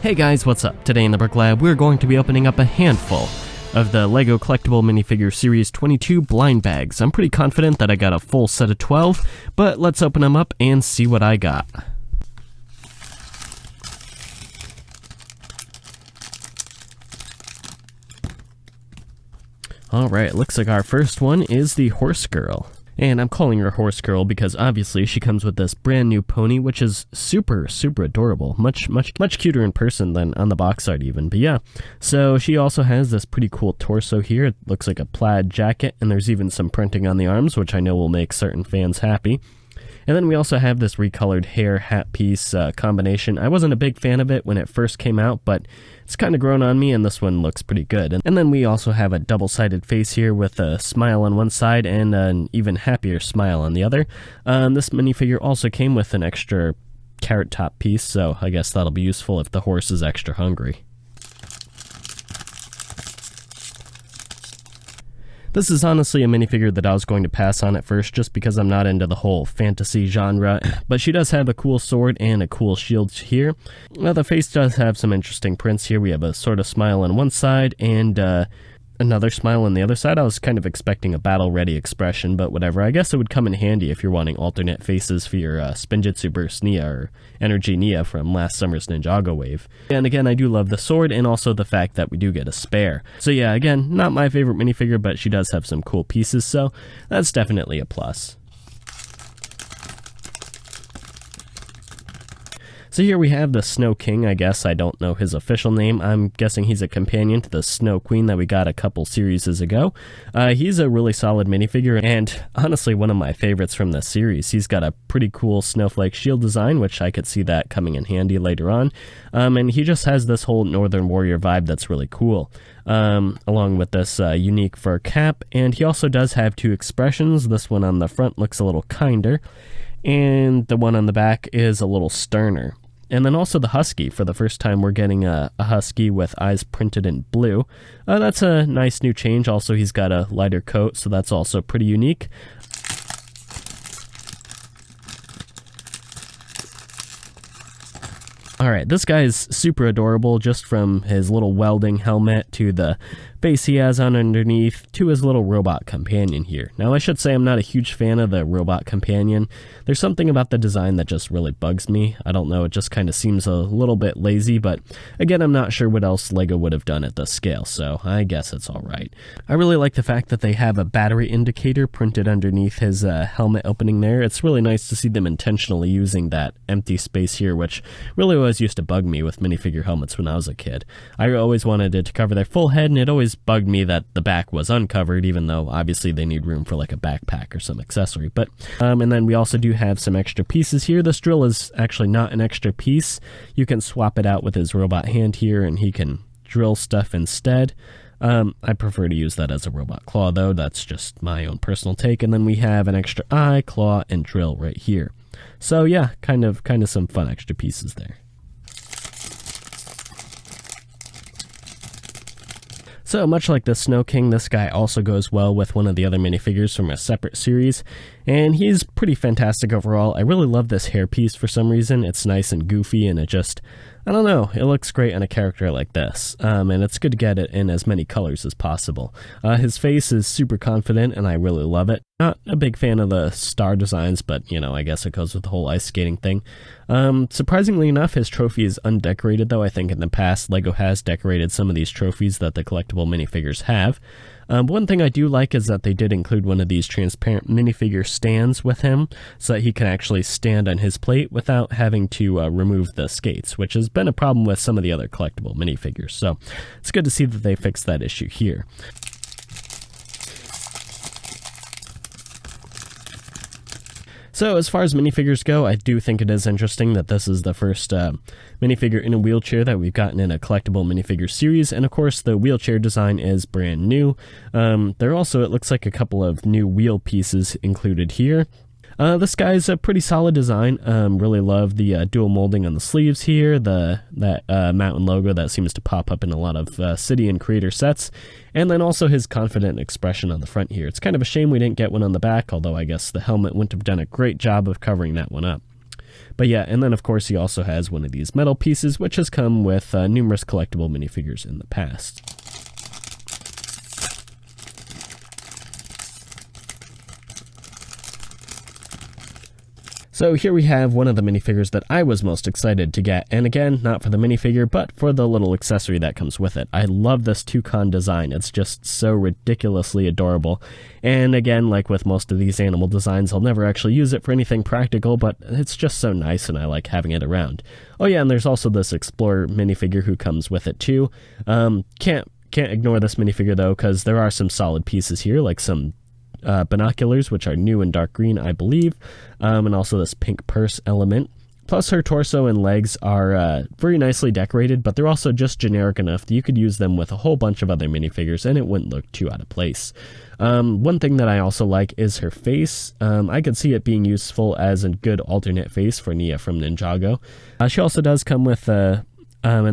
Hey guys, what's up? Today in the Brick Lab, we're going to be opening up a handful of the LEGO Collectible Minifigure Series 22 blind bags. I'm pretty confident that I got a full set of 12, but let's open them up and see what I got. Alright, looks like our first one is the Horse Girl. And I'm calling her Horse Girl because obviously she comes with this brand new pony, which is super adorable. Much cuter in person than on the box art even. But yeah, so she also has this pretty cool torso here. It looks like a plaid jacket, and there's even some printing on the arms, which I know will make certain fans happy. And then we also have this recolored hair hat piece combination. I wasn't a big fan of it when it first came out, but it's kind of grown on me, and this one looks pretty good. And then we also have a double-sided face here with a smile on one side and an even happier smile on the other. This minifigure also came with an extra carrot top piece, so I guess that'll be useful if the horse is extra hungry. This is honestly a minifigure that I was going to pass on at first just because I'm not into the whole fantasy genre, but she does have a cool sword and a cool shield here. Well, the face does have some interesting prints here. We have a sort of smile on one side and another smile on the other side. I was kind of expecting a battle-ready expression, but whatever. I guess it would come in handy if you're wanting alternate faces for your Spinjitzu Burst Nia or Energy Nia from last summer's Ninjago wave. And again, I do love the sword and also the fact that we do get a spare. So yeah, again, not my favorite minifigure, but she does have some cool pieces, so that's definitely a plus. So here we have the Snow King. I guess I don't know his official name. I'm guessing he's a companion to the Snow Queen that we got a couple series ago. He's a really solid minifigure and honestly one of my favorites from the series. He's got a pretty cool snowflake shield design, which I could see that coming in handy later on. And he just has this whole Northern Warrior vibe that's really cool. Along with this unique fur cap, and he also does have two expressions. This one on the front looks a little kinder, and the one on the back is a little sterner. And then also the Husky. For the first time, we're getting a Husky with eyes printed in blue. That's a nice new change. Also, he's got a lighter coat, so that's also pretty unique. Alright, this guy's super adorable, just from his little welding helmet to the face he has on underneath to his little robot companion here. Now, I should say I'm not a huge fan of the robot companion. There's something about the design that just really bugs me. I don't know, it just kind of seems a little bit lazy, but again, I'm not sure what else LEGO would have done at this scale, so I guess it's alright. I really like the fact that they have a battery indicator printed underneath his helmet opening there. It's really nice to see them intentionally using that empty space here, which really always used to bug me with minifigure helmets when I was a kid. I always wanted it to cover their full head, and it always bugged me that the back was uncovered, even though obviously they need room for like a backpack or some accessory. But and then we also do have some extra pieces here. This drill is actually not an extra piece. You can swap it out with his robot hand here, and he can drill stuff instead. I prefer to use that as a robot claw, though. That's just my own personal take. And then we have an extra eye, claw, and drill right here. So yeah, kind of some fun extra pieces there. So much like the Snow King, this guy also goes well with one of the other minifigures from a separate series, and he's pretty fantastic overall. I really love this hairpiece for some reason. It's nice and goofy, and it just, I don't know, it looks great on a character like this, and it's good to get it in as many colors as possible. His face is super confident, and I really love it. Not a big fan of the star designs, but, you know, I guess it goes with the whole ice skating thing. Surprisingly enough, his trophy is undecorated, though. I think in the past, LEGO has decorated some of these trophies that the collectible minifigures have. One thing I do like is that they did include one of these transparent minifigure stands with him, so that he can actually stand on his plate without having to remove the skates, which has been a problem with some of the other collectible minifigures. So it's good to see that they fixed that issue here. So as far as minifigures go, I do think it is interesting that this is the first minifigure in a wheelchair that we've gotten in a collectible minifigure series, and of course the wheelchair design is brand new. There also, it looks like, a couple of new wheel pieces included here. This guy's a pretty solid design. Really love the dual molding on the sleeves here, that mountain logo that seems to pop up in a lot of city and creator sets, and then also his confident expression on the front here. It's kind of a shame we didn't get one on the back, although I guess the helmet wouldn't have done a great job of covering that one up. But yeah, and then of course he also has one of these metal pieces, which has come with numerous collectible minifigures in the past. So here we have one of the minifigures that I was most excited to get, and again, not for the minifigure, but for the little accessory that comes with it. I love this toucan design. It's just so ridiculously adorable. And again, like with most of these animal designs, I'll never actually use it for anything practical, but it's just so nice and I like having it around. Oh yeah, and there's also this Explorer minifigure who comes with it too. Can't ignore this minifigure though, because there are some solid pieces here, like some binoculars, which are new in dark green, I believe, and also this pink purse element. Plus her torso and legs are very nicely decorated, but they're also just generic enough that you could use them with a whole bunch of other minifigures and it wouldn't look too out of place. One thing that I also like is her face. I could see it being useful as a good alternate face for Nia from Ninjago. She also does come with an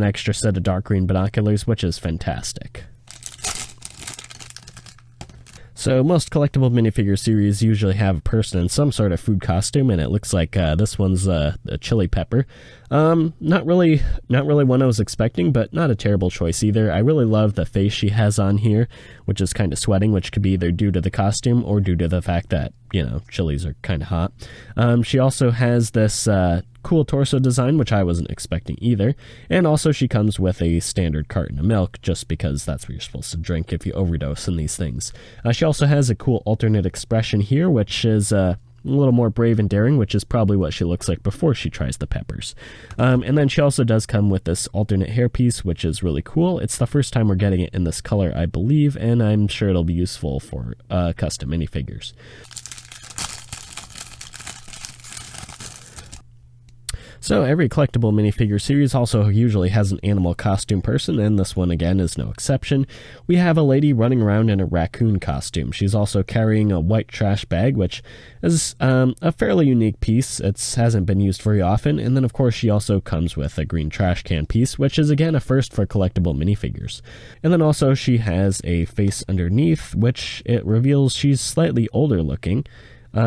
extra set of dark green binoculars, which is fantastic. So most collectible minifigure series usually have a person in some sort of food costume, and it looks like this one's a chili pepper. Not really one I was expecting, but not a terrible choice either. I really love the face she has on here, which is kind of sweating, which could be either due to the costume or due to the fact that, you know, chilies are kind of hot. She also has this cool torso design, which I wasn't expecting either, and also she comes with a standard carton of milk, just because that's what you're supposed to drink if you overdose in these things. She also has a cool alternate expression here, which is a little more brave and daring, which is probably what she looks like before she tries the peppers. And then she also does come with this alternate hairpiece, which is really cool. It's the first time we're getting it in this color, I believe, and I'm sure it'll be useful for custom minifigures. So every collectible minifigure series also usually has an animal costume person, and this one again is no exception. We have a lady running around in a raccoon costume. She's also carrying a white trash bag, which is a fairly unique piece. It hasn't been used very often, and then of course she also comes with a green trash can piece, which is again a first for collectible minifigures. And then also she has a face underneath, which it reveals she's slightly older looking. She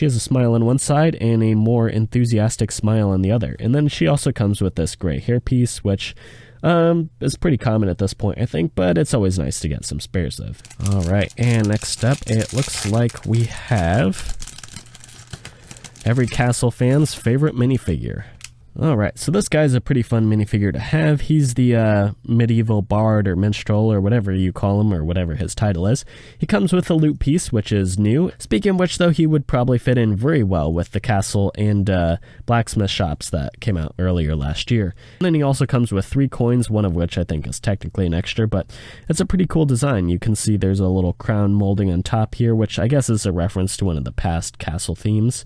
has a smile on one side and a more enthusiastic smile on the other. And then she also comes with this gray hairpiece, which is pretty common at this point, I think, but it's always nice to get some spares of. Alright, and next up, it looks like we have every castle fan's favorite minifigure. Alright, so this guy's a pretty fun minifigure to have. He's the medieval bard or minstrel or whatever you call him, or whatever his title is. He comes with a loot piece, which is new. Speaking of which, though, he would probably fit in very well with the castle and blacksmith shops that came out earlier last year. And then he also comes with 3 coins, one of which I think is technically an extra, but it's a pretty cool design. You can see there's a little crown molding on top here, which I guess is a reference to one of the past castle themes.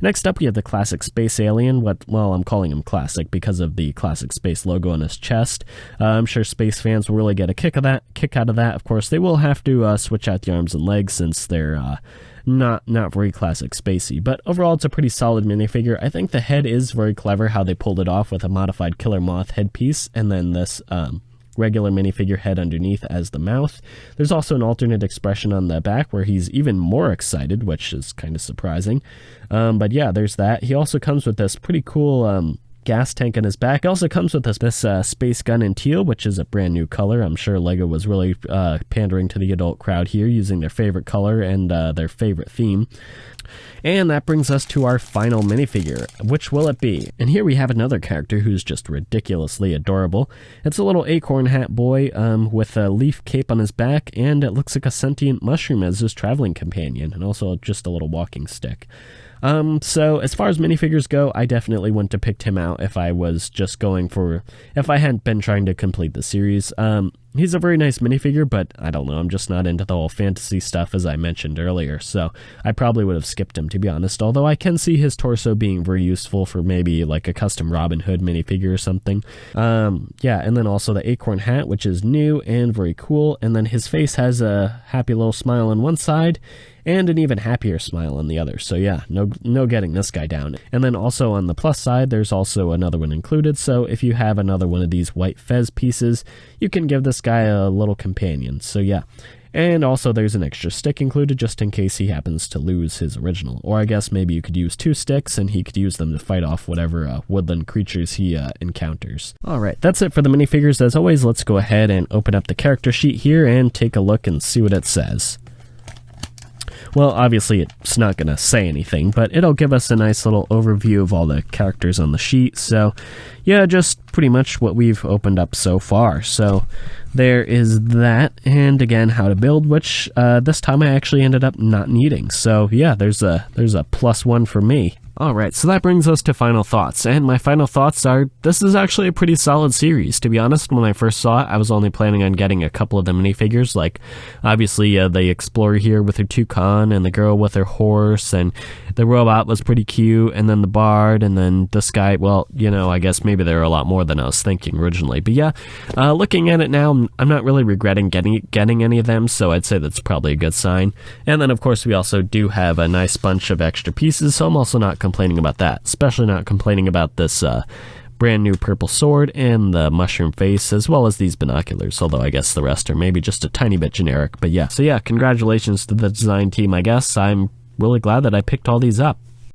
Next up, we have the classic space alien. Well, I'm calling him classic because of the classic space logo on his chest. I'm sure space fans will really get a kick out of that. Of course, they will have to switch out the arms and legs since they're not very classic spacey. But overall, it's a pretty solid minifigure. I think the head is very clever how they pulled it off with a modified killer moth headpiece, and then this regular minifigure head underneath as the mouth. There's also an alternate expression on the back where he's even more excited, which is kind of surprising. But yeah, there's that. He also comes with this pretty cool gas tank on his back. It also comes with this space gun in teal, which is a brand new color. I'm sure LEGO was really pandering to the adult crowd here, using their favorite color and their favorite theme. And that brings us to our final minifigure. Which will it be? And here we have another character who's just ridiculously adorable. It's a little acorn hat boy with a leaf cape on his back, and it looks like a sentient mushroom as his traveling companion, and also just a little walking stick. So as far as minifigures go, I definitely wouldn't have picked him out if I hadn't been trying to complete the series. He's a very nice minifigure, but I don't know, I'm just not into the whole fantasy stuff as I mentioned earlier, so I probably would have skipped him, to be honest, although I can see his torso being very useful for maybe like a custom Robin Hood minifigure or something. Yeah, and then also the acorn hat, which is new and very cool, and then his face has a happy little smile on one side, and an even happier smile on the other. So yeah, no getting this guy down. And then also on the plus side, there's also another one included, so if you have another one of these white fez pieces, you can give this guy a little companion. So yeah, And also there's an extra stick included just in case he happens to lose his original. Or I guess maybe you could use 2 sticks and he could use them to fight off whatever woodland creatures he encounters. Alright, that's it for the minifigures. As always, let's go ahead and open up the character sheet here and take a look and see what it says. Well, obviously it's not going to say anything, but it'll give us a nice little overview of all the characters on the sheet. So, yeah, just pretty much what we've opened up so far. So, there is that, and again, how to build, which this time I actually ended up not needing. So, yeah, there's a +1 for me. Alright, so that brings us to final thoughts, and my final thoughts are, this is actually a pretty solid series. To be honest, when I first saw it, I was only planning on getting a couple of the minifigures, like, obviously, the Explorer here with her toucan, and the girl with her horse, and the robot was pretty cute, and then the Bard, and then this guy, well, you know, I guess maybe there are a lot more than I was thinking originally. But yeah, looking at it now, I'm not really regretting getting any of them, so I'd say that's probably a good sign. And then, of course, we also do have a nice bunch of extra pieces, so I'm also not complaining about that, especially not complaining about this brand new purple sword and the mushroom face, as well as these binoculars, although I guess the rest are maybe just a tiny bit generic. But yeah, so yeah, congratulations to the design team, I guess. I'm really glad that I picked all these up.